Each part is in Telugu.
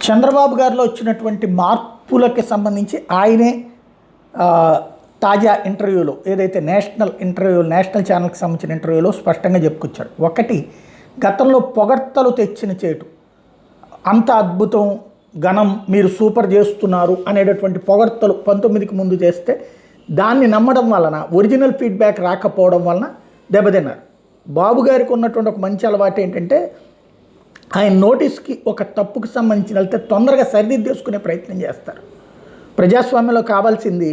చంద్రబాబు గారిలో వచ్చినటువంటి మార్పులకి సంబంధించి ఆయనే తాజా ఇంటర్వ్యూలో ఏదైతే నేషనల్ ఛానల్కి సంబంధించిన ఇంటర్వ్యూలో స్పష్టంగా చెప్పుకొచ్చారు. ఒకటి, గతంలో పొగడ్తలు తెచ్చిన చేటు అంత అద్భుతం, ఘనం, మీరు సూపర్ చేస్తున్నారు అనేటటువంటి పొగడ్తలు 19కి ముందు చేస్తే దాన్ని నమ్మడం వలన, ఒరిజినల్ ఫీడ్బ్యాక్ రాకపోవడం వలన దెబ్బతిన్నారు. బాబు గారికి ఉన్నటువంటి ఒక మంచి అలవాటు ఏంటంటే, ఆయన నోటీస్కి ఒక తప్పుకు సంబంధించి వెళ్తే తొందరగా సరిదిద్దేసుకునే ప్రయత్నం చేస్తారు. ప్రజాస్వామ్యంలో కావాల్సింది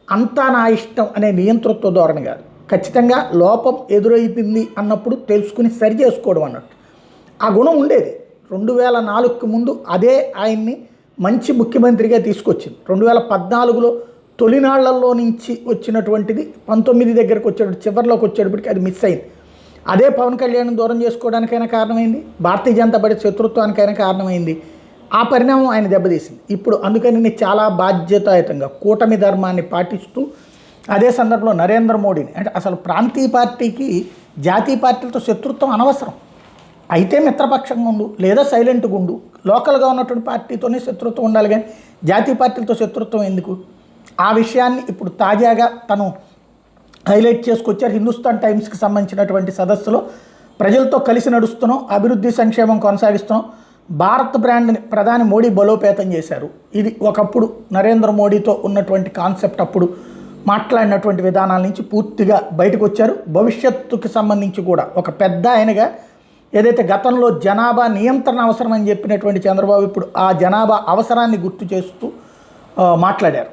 అంతా నా ఇష్టం అనే నియంతృత్వ ధోరణి కాదు, ఖచ్చితంగా లోపం ఎదురైంది అన్నప్పుడు తెలుసుకుని సరి చేసుకోవడం అన్నట్టు. ఆ గుణం ఉండేది 2004కు ముందు. అదే ఆయన్ని మంచి ముఖ్యమంత్రిగా తీసుకొచ్చింది. 2014లో తొలినాళ్లలో నుంచి వచ్చినటువంటిది 19 దగ్గరకు వచ్చేటప్పుడు, చివరిలోకి వచ్చేటప్పటికి అది మిస్ అయింది. అదే పవన్ కళ్యాణ్ దూరం చేసుకోవడానికైనా కారణమైంది, భారతీయ జనతా పార్టీ శత్రుత్వానికైనా కారణమైంది. ఆ పరిణామం ఆయన దెబ్బతీసింది. ఇప్పుడు అందుకని చాలా బాధ్యతాయుతంగా కూటమి ధర్మాన్ని పాటిస్తూ, అదే సందర్భంలో నరేంద్ర మోడీని, అంటే అసలు ప్రాంతీయ పార్టీకి జాతీయ పార్టీలతో శత్రుత్వం అనవసరం, అయితే మిత్రపక్షంగా ఉండు లేదా సైలెంట్గా ఉండు, లోకల్గా ఉన్నటువంటి పార్టీతోనే శత్రుత్వం ఉండాలి, కానీ జాతీయ పార్టీలతో శత్రుత్వం ఎందుకు? ఆ విషయాన్ని ఇప్పుడు తాజాగా తను హైలైట్ చేసుకొచ్చారు. హిందుస్థాన్ టైమ్స్కి సంబంధించినటువంటి సదస్సులో ప్రజలతో కలిసి నడుస్తున్నాం, అభివృద్ధి సంక్షేమం కొనసాగిస్తున్నాం, భారత్ బ్రాండ్ని ప్రధాని మోడీ బలోపేతం చేశారు. ఇది ఒకప్పుడు నరేంద్ర మోడీతో ఉన్నటువంటి కాన్సెప్ట్, అప్పుడు మాట్లాడినటువంటి విధానాల నుంచి పూర్తిగా బయటకు వచ్చారు. భవిష్యత్తుకి సంబంధించి కూడా ఒక పెద్ద ఆయనగా ఏదైతే గతంలో జనాభా నియంత్రణ అవసరమని చెప్పినటువంటి చంద్రబాబు ఇప్పుడు ఆ జనాభా అవసరాన్ని గుర్తు చేస్తూ మాట్లాడారు.